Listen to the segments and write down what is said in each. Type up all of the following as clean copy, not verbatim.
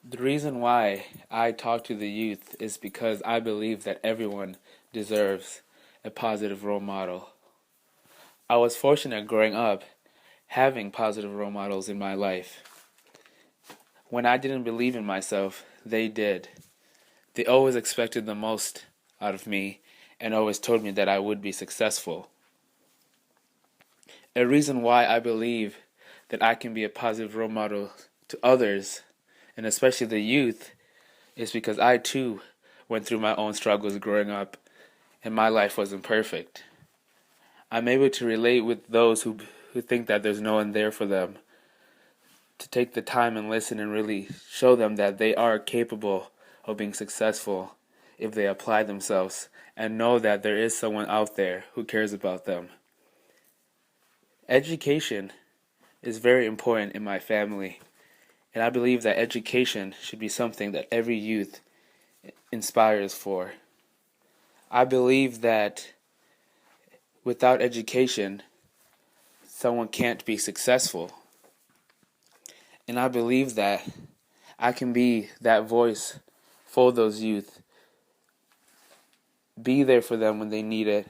The reason why I talk to the youth is because I believe that everyone deserves a positive role model. I was fortunate growing up having positive role models in my life. When I didn't believe in myself, they did. They always expected the most out of me and always told me that I would be successful. A reason why I believe that I can be a positive role model to others, and especially the youth, is because I too went through my own struggles growing up, and my life wasn't perfect. I'm able to relate with those who think that there's no one there for them, to take the time and listen and really show them that they are capable of being successful if they apply themselves and know that there is someone out there who cares about them. Education is very important in my family, and I believe that education should be something that every youth inspires for. I believe that without education, someone can't be successful. And I believe that I can be that voice for those youth, be there for them when they need it,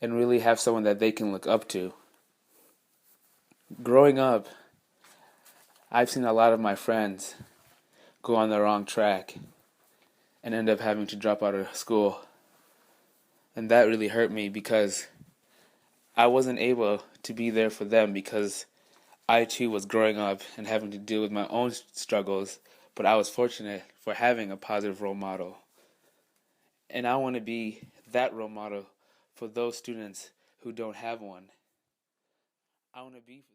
and really have someone that they can look up to. Growing up, I've seen a lot of my friends go on the wrong track and end up having to drop out of school. And that really hurt me because I wasn't able to be there for them because I too was growing up and having to deal with my own struggles, but I was fortunate for having a positive role model. And I want to be that role model for those students who don't have one. I want to be for them.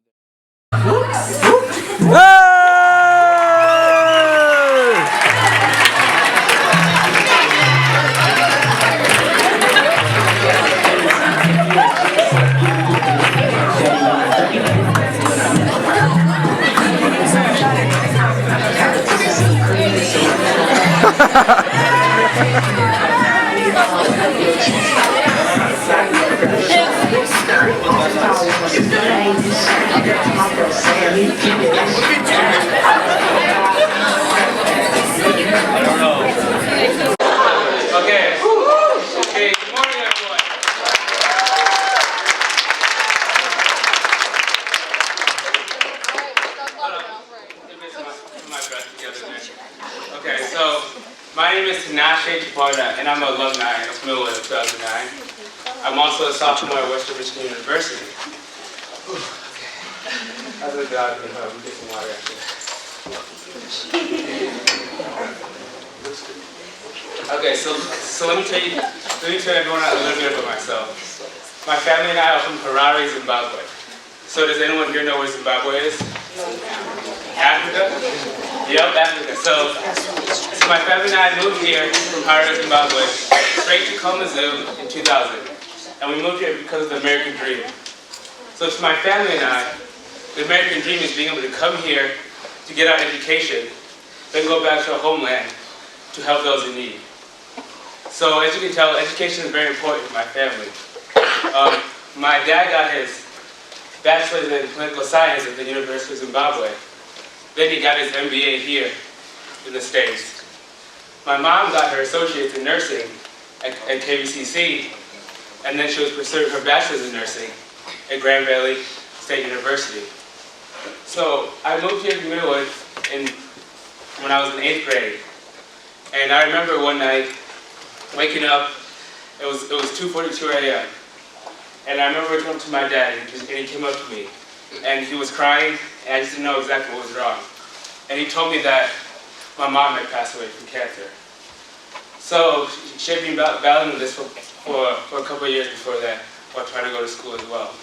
Okay, good morning, everyone. Okay, so my name is Tinashe, and I'm an alumni of Milwood 2009. I'm also a sophomore at Western Michigan University. I look out and get some water after. Okay, so let me tell everyone a little bit about myself. My family and I are from Harare, Zimbabwe. So does anyone here know where Zimbabwe is? Africa? Yep, Africa. So my family and I moved here from Harare, Zimbabwe, straight to Kalamazoo in 2000. And we moved here because of the American dream. So to my family and I, the American dream is being able to come here to get our education, then go back to our homeland to help those in need. So as you can tell, education is very important to my family. My dad got his bachelor's in political science at the University of Zimbabwe. Then he got his MBA here in the States. My mom got her associate's in nursing at KVCC, and then she was pursuing her bachelor's in nursing at Grand Valley State University. So I moved here to Milwood when I was in 8th grade. And I remember one night waking up, it was 2:42 a.m. And I remember waking up to my dad, and he came up to me. And he was crying, and I just didn't know exactly what was wrong. And he told me that my mom had passed away from cancer. So she had been battling this for a couple of years before that, while trying to go to school as well.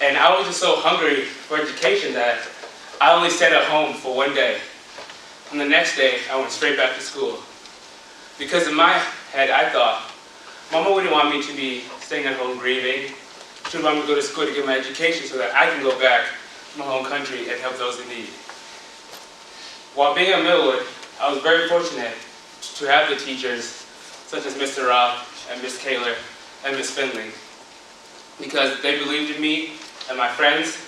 And I was just so hungry for education that I only stayed at home for one day. And the next day, I went straight back to school. Because in my head, I thought, Mama wouldn't want me to be staying at home grieving. She would want me to go to school to get my education so that I can go back to my home country and help those in need. While being at Milwood, I was very fortunate to have the teachers such as Mr. Roth and Miss Kaler and Miss Finley, because they believed in me and my friends,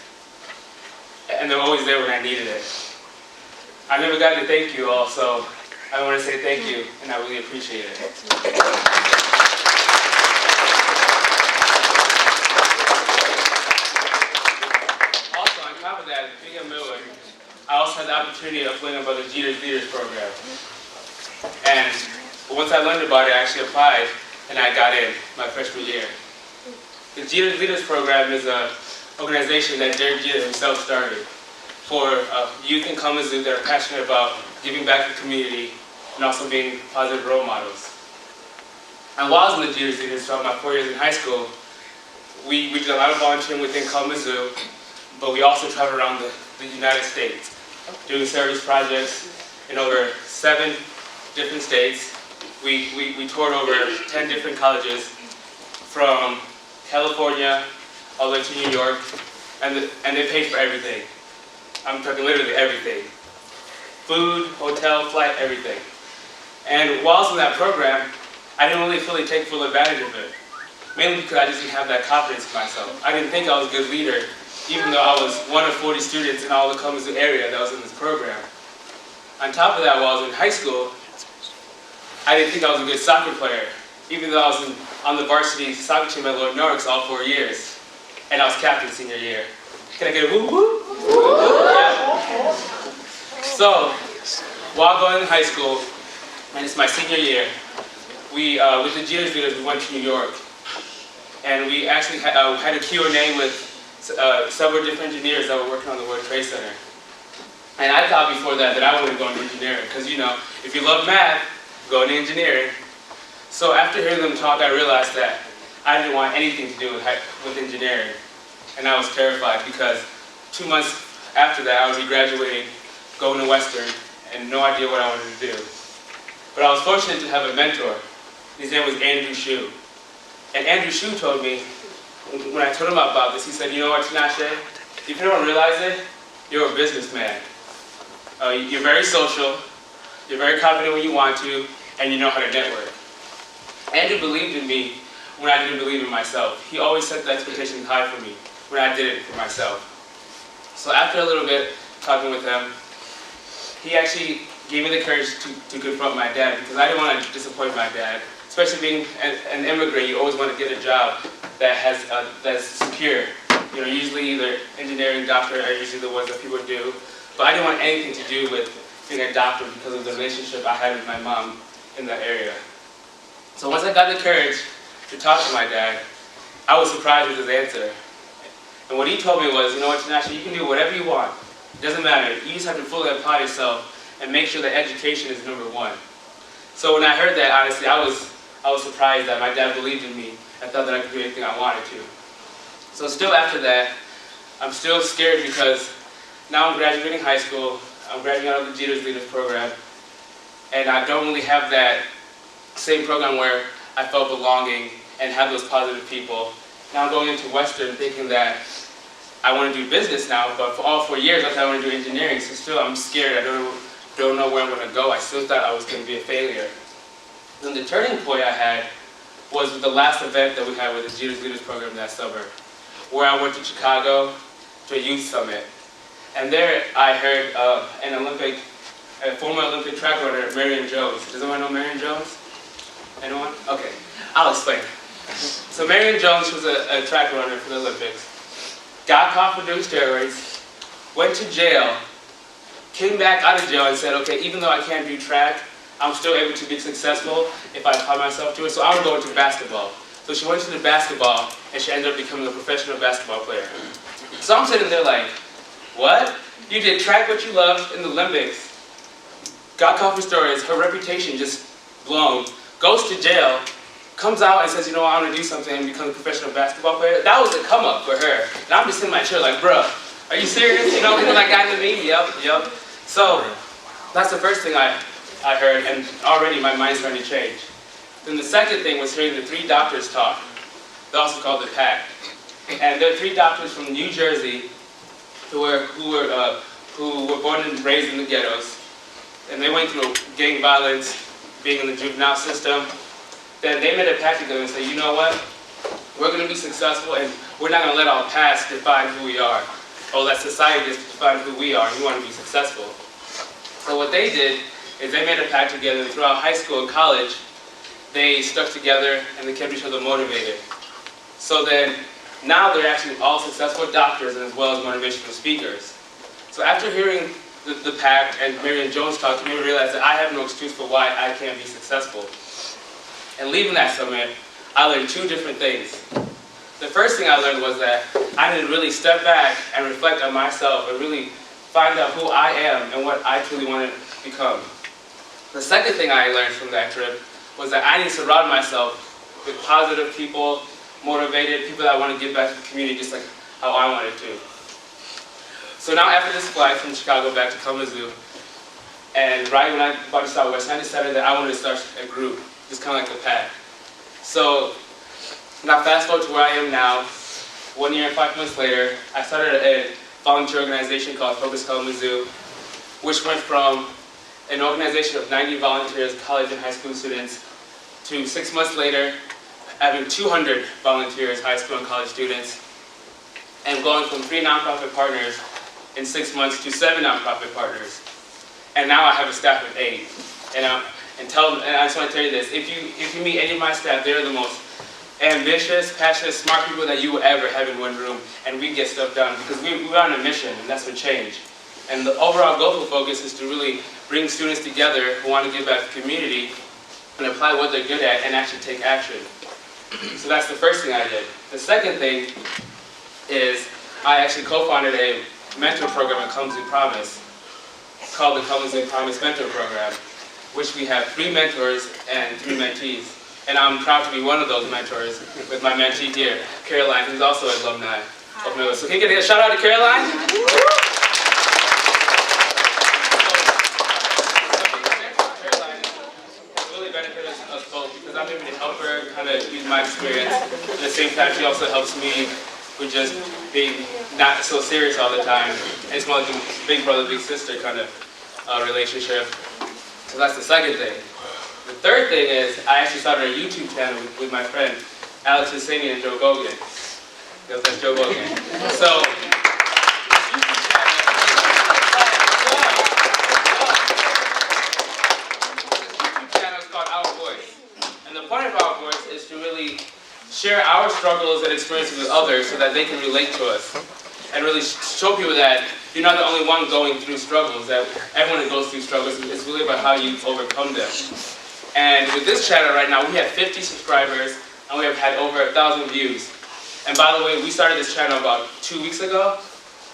and they're always there when I needed it. I never got to thank you all, so I want to say thank you, and I really appreciate it. Also, on top of that, being at Milwood, I also had the opportunity of learning about the Jeter's Leaders program. And once I learned about it, I actually applied, and I got in my freshman year. The Jeter's Leaders program is an organization that Derek Jeter himself started for youth in Kalamazoo that are passionate about giving back to the community and also being positive role models. And while I was in the Jeter's Leaders throughout my 4 years in high school, we did a lot of volunteering within Kalamazoo, but we also traveled around the United States doing service projects in over 7 different states. We toured over 10 different colleges from California all the way to New York, and they paid for everything. I'm talking literally everything. Food, hotel, flight, everything. And while I was in that program, I didn't really fully take full advantage of it. Mainly because I just didn't have that confidence in myself. I didn't think I was a good leader, even though I was one of 40 students in all the Kalamazoo area that was in this program. On top of that, while I was in high school, I didn't think I was a good soccer player, even though I was on the varsity soccer team at Lord Norris all 4 years, and I was captain senior year. Can I get a whoop whoop? Yeah. So, while going in high school, and it's my senior year, we, with the Jeter's Leaders, we went to New York, and we actually had a Q&A with several different engineers that were working on the World Trade Center. And I thought before that I wanted to go into engineering, because you know, if you love math, go into engineering. So after hearing them talk, I realized that I didn't want anything to do with engineering. And I was terrified because 2 months after that, I would be graduating, going to Western, and no idea what I wanted to do. But I was fortunate to have a mentor. His name was Andrew Shue. And Andrew Shue told me, when I told him about this, he said, you know what, Tinashe, if you don't realize it, you're a businessman. You're very social, you're very confident when you want to, and you know how to network. Andrew believed in me when I didn't believe in myself. He always set the expectations high for me when I did it for myself. So after a little bit talking with him, he actually gave me the courage to confront my dad, because I didn't want to disappoint my dad. Especially being an immigrant, you always want to get a job that has that's secure. You know, usually either engineering, doctor are usually the ones that people do. But I didn't want anything to do with being a doctor because of the relationship I had with my mom in that area. So once I got the courage to talk to my dad, I was surprised with his answer. And what he told me was, you know what, Tinashe, you can do whatever you want. It doesn't matter. You just have to fully apply yourself and make sure that education is number one. So when I heard that, honestly, I was surprised that my dad believed in me. I thought that I could do anything I wanted to. So still after that, I'm still scared because now I'm graduating high school. I'm graduating out of the Jeter's Leaders program. And I don't really have that same program where I felt belonging and have those positive people. Now I'm going into Western thinking that I want to do business now, but for all 4 years I thought I wanted to do engineering, so still I'm scared. I don't know where I'm going to go. I still thought I was going to be a failure. Then the turning point I had was with the last event that we had with the Jeter's Leaders program that summer, where I went to Chicago to a youth summit. And there I heard a former Olympic track runner, Marion Jones. Does anyone know Marion Jones? Anyone? Okay, I'll explain. So Marion Jones was a track runner for the Olympics. Got caught for doing steroids, went to jail, came back out of jail and said, okay, even though I can't do track, I'm still able to be successful if I apply myself to it, so I'm going to basketball. So she went to the basketball, and she ended up becoming a professional basketball player. So I'm sitting there like, what? You did track what you loved in the Olympics, got caught for steroids, her reputation just blown, goes to jail, comes out and says, you know, I want to do something and become a professional basketball player. That was a come up for her. And I'm just in my chair like, bruh, are you serious? You know, because I got into me, yep. So that's the first thing I heard, and already my mind's starting to change. Then the second thing was hearing the 3 doctors talk. They also called it PAC. And there are 3 doctors from New Jersey who were born and raised in the ghettos. And they went through gang violence, being in the juvenile system. Then they made a pact together and said, you know what? We're going to be successful, and we're not going to let our past define who we are, or let society just define who we are, and we want to be successful. what they did is they made a pact together throughout high school and college. They stuck together and they kept each other motivated. So then, now they're actually all successful doctors as well as motivational speakers. So after hearing the pact and Mary and Jones talk, it made me realize that I have no excuse for why I can't be successful. And leaving that summit, I learned two different things. The first thing I learned was that I need to really step back and reflect on myself and really find out who I am and what I truly want to become. The second thing I learned from that trip was that I need to surround myself with positive people, motivated people that want to give back to the community just like how I wanted to. So now after this flight from Chicago back to Kalamazoo, and right when I was about to start West, I decided that I wanted to start a group, just kind of like the pack. So now fast forward to where I am now, 1 year and 5 months later, I started a volunteer organization called Focus Kalamazoo, which went from an organization of 90 volunteers, college and high school students, to 6 months later, having 200 volunteers, high school and college students, and going from 3 nonprofit partners in 6 months to 7 nonprofit partners. And now I have a staff of 8. And I just want to tell you this, if you meet any of my staff, they're the most ambitious, passionate, smart people that you will ever have in one room, and we get stuff done because we're on a mission, and that's what change. And the overall goal for Focus is to really bring students together who want to give back to the community and apply what they're good at and actually take action. So that's the first thing I did. The second thing is I actually co-founded a mentor program at Kalamazoo Promise called the Kalamazoo Promise Mentor Program, which we have 3 mentors and 3 mentees. And I'm proud to be one of those mentors with my mentee here, Caroline, who's also an alumni of Milwood. So can you get a shout out to Caroline? Caroline has really benefited us both because I'm able to help her kind of use my experience. At the same time, she also helps me with just being not so serious all the time. And it's more like a big brother, big sister kind of relationship. So that's the second thing. The third thing is I actually started a YouTube channel with my friend Alex Husseini and Joe Gogan. That's Joe Gogan. So YouTube channel is called Our Voice. And the point of Our Voice is to really share our struggles and experiences with others so that they can relate to us. And really show people that you're not the only one going through struggles, that everyone goes through struggles. It's really about how you overcome them. And with this channel right now, we have 50 subscribers, and we have had over 1,000 views. And by the way, we started this channel about 2 weeks ago.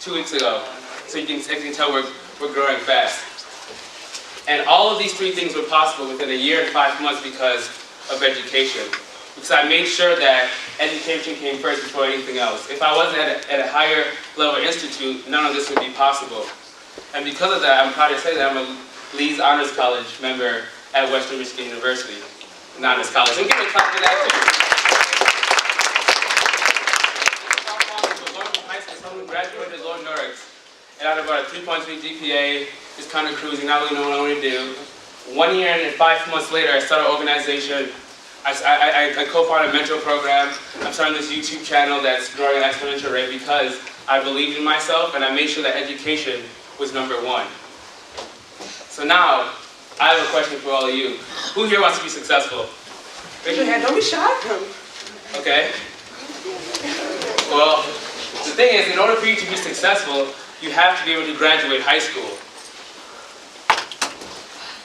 2 weeks ago. So you can tell we're growing fast. And all of these 3 things were possible within a year and 5 months because of education. Because I made sure that education came first before anything else. If I wasn't at a higher level institute, none of this would be possible. And because of that, I'm proud to say that I'm a Lee's Honors College member at Western Michigan University, an honors college. So give me a clap for that too. Someone who graduated Lord Norris, and out of about a 3.3 GPA, just kind of cruising, not really knowing what I want to do. 1 year and 5 months later, I started an organization. I co-founded a mentor program. I'm starting this YouTube channel that's growing at an exponential rate because I believed in myself and I made sure that education was #1. So now, I have a question for all of you. Who here wants to be successful? Raise your hand, don't be shy. Okay. Well, the thing is, in order for you to be successful, you have to be able to graduate high school.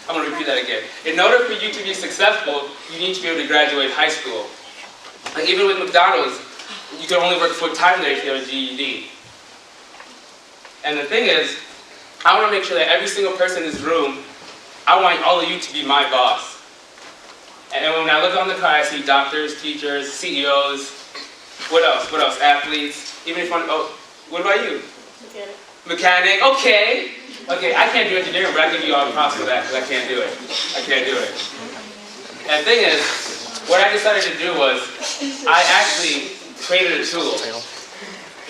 I'm going to repeat that again. In order for you to be successful, you need to be able to graduate high school. Like even with McDonald's, you can only work full-time there if you have a GED. And the thing is, I want to make sure that every single person in this room, I want all of you to be my boss. And when I look on the car, I see doctors, teachers, CEOs, what else? Athletes, even if one, oh, what about you? Mechanic, okay. Okay, I can't do engineering, but I give you all the props for that, because I can't do it. And the thing is, what I decided to do was, I actually created a tool.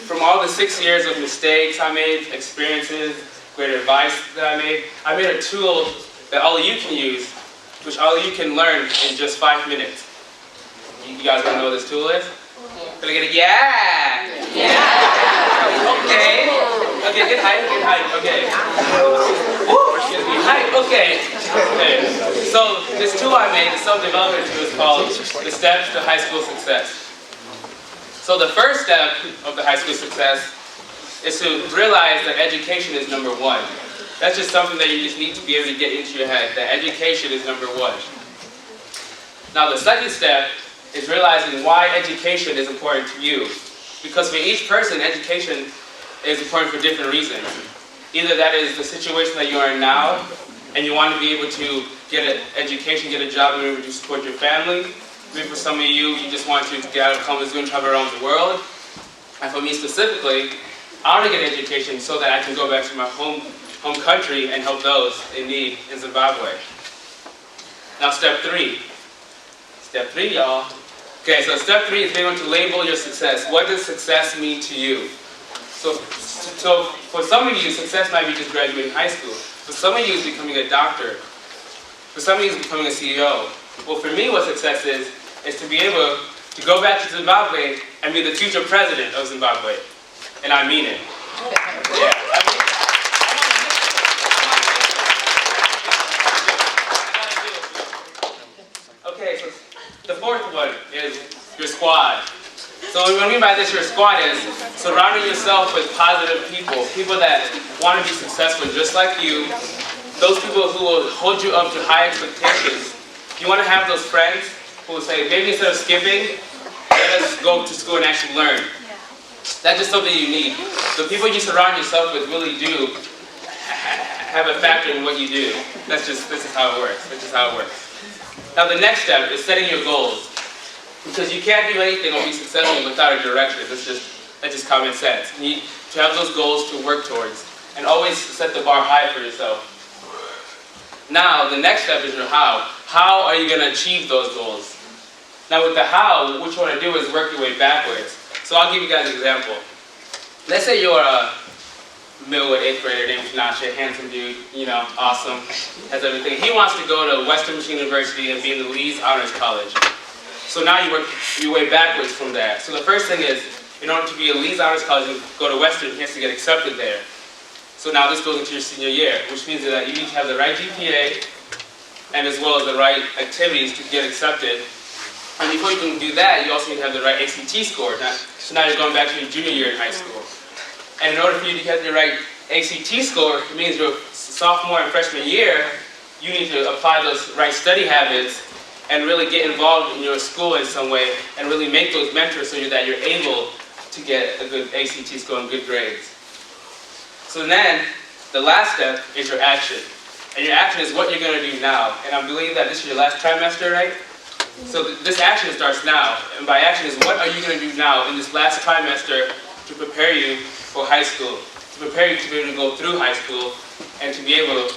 From all the 6 years of mistakes I made, experiences, great advice that I made a tool that all of you can use, which all of you can learn in just 5 minutes. You guys want to know what this tool is? Can I get it? Yeah! Okay. Okay, get hype, okay. Woo! Get me hype. Okay. So this tool I made, the self-development tool, is called the Steps to High School Success. So the first step of the high school success is to realize that education is number one. That's just something that you just need to be able to get into your head, that education is number one. Now the second step is realizing why education is important to you. Because for each person, education is important for different reasons. Either that is the situation that you are in now, and you want to be able to get an education, get a job, and be able to support your family. Maybe for some of you, you just want to get out of comfort zone and travel around the world. And for me specifically, I want to get an education so that I can go back to my home country and help those in need in Zimbabwe. Now step three. Step three, y'all. Okay, so step three is being able to label your success. What does success mean to you? So for some of you, success might be just graduating high school. For some of you, it's becoming a doctor. For some of you, it's becoming a CEO. Well, for me, what success is to be able to go back to Zimbabwe and be the future president of Zimbabwe. And I mean it. Yeah. Okay, so the fourth one is your squad. So what I mean by this, your squad is surrounding yourself with positive people, people that want to be successful just like you, those people who will hold you up to high expectations. You want to have those friends who will say, maybe instead of skipping, let us go to school and actually learn. That's just something you need. The people you surround yourself with really do have a factor in what you do. This is how it works. This is how it works. Now the next step is setting your goals. Because you can't do anything or be successful without a direction. That's just common sense. You need to have those goals to work towards. And always set the bar high for yourself. Now, the next step is your how. How are you going to achieve those goals? Now with the how, what you want to do is work your way backwards. So I'll give you guys an example. Let's say you're a Milwood 8th grader named Tinashe, handsome dude, awesome, has everything. He wants to go to Western Michigan University and be in the Lee's Honors College. So now you work your way backwards from that. So the first thing is, in order to be a Lee's Honors College and go to Western, he has to get accepted there. So now this goes into your senior year, which means that you need to have the right GPA and as well as the right activities to get accepted. And before you can do that, you also need to have the right ACT score. So now you're going back to your junior year in high school. And in order for you to get the right ACT score, it means your sophomore and freshman year, you need to apply those right study habits and really get involved in your school in some way and really make those mentors so that you're able to get a good ACT score and good grades. So then, the last step is your action. And your action is what you're going to do now. And I believe that this is your last trimester, right? So this action starts now. And by action is what are you going to do now in this last trimester to prepare you for high school, to prepare you to be able to go through high school and to be able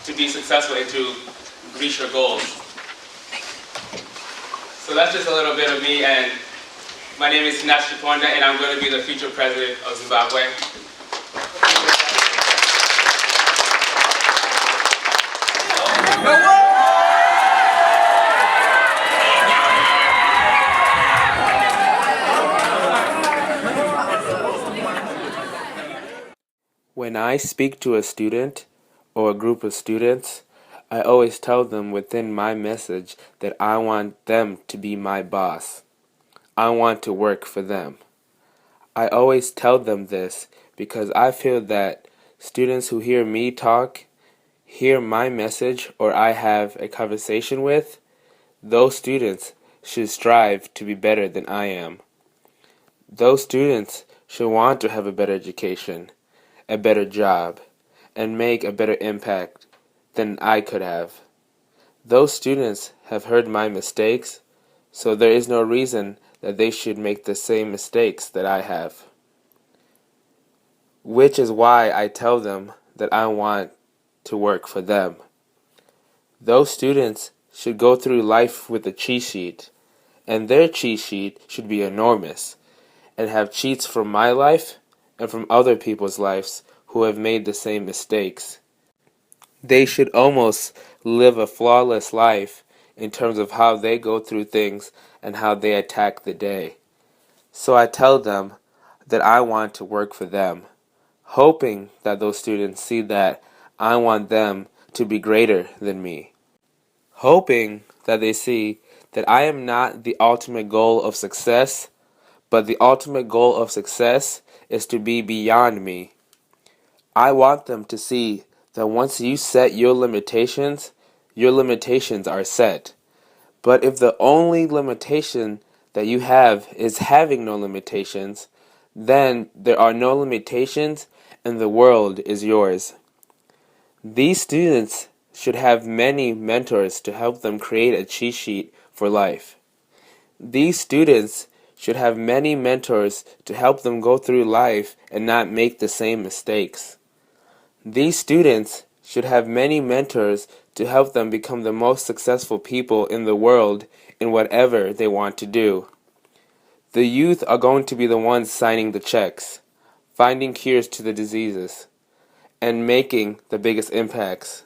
to be successful and to reach your goals. So that's just a little bit of me, and my name is Tinashe, and I'm going to be the future president of Zimbabwe. When I speak to a student or a group of students, I always tell them within my message that I want them to be my boss. I want to work for them. I always tell them this because I feel that students who hear me talk, hear my message, or I have a conversation with, those students should strive to be better than I am. Those students should want to have a better education, a better job, and make a better impact than I could have. Those students have heard my mistakes, so there is no reason that they should make the same mistakes that I have. Which is why I tell them that I want to work for them. Those students should go through life with a cheat sheet, and their cheat sheet should be enormous, and have cheats from my life and from other people's lives who have made the same mistakes. They should almost live a flawless life in terms of how they go through things and how they attack the day. So I tell them that I want to work for them, hoping that those students see that I want them to be greater than me, hoping that they see that I am not the ultimate goal of success, but the ultimate goal of success is to be beyond me. I want them to see that once you set your limitations are set. But if the only limitation that you have is having no limitations, then there are no limitations and the world is yours. These students should have many mentors to help them create a cheat sheet for life. These students should have many mentors to help them go through life and not make the same mistakes. These students should have many mentors to help them become the most successful people in the world in whatever they want to do. The youth are going to be the ones signing the checks, finding cures to the diseases, and making the biggest impacts.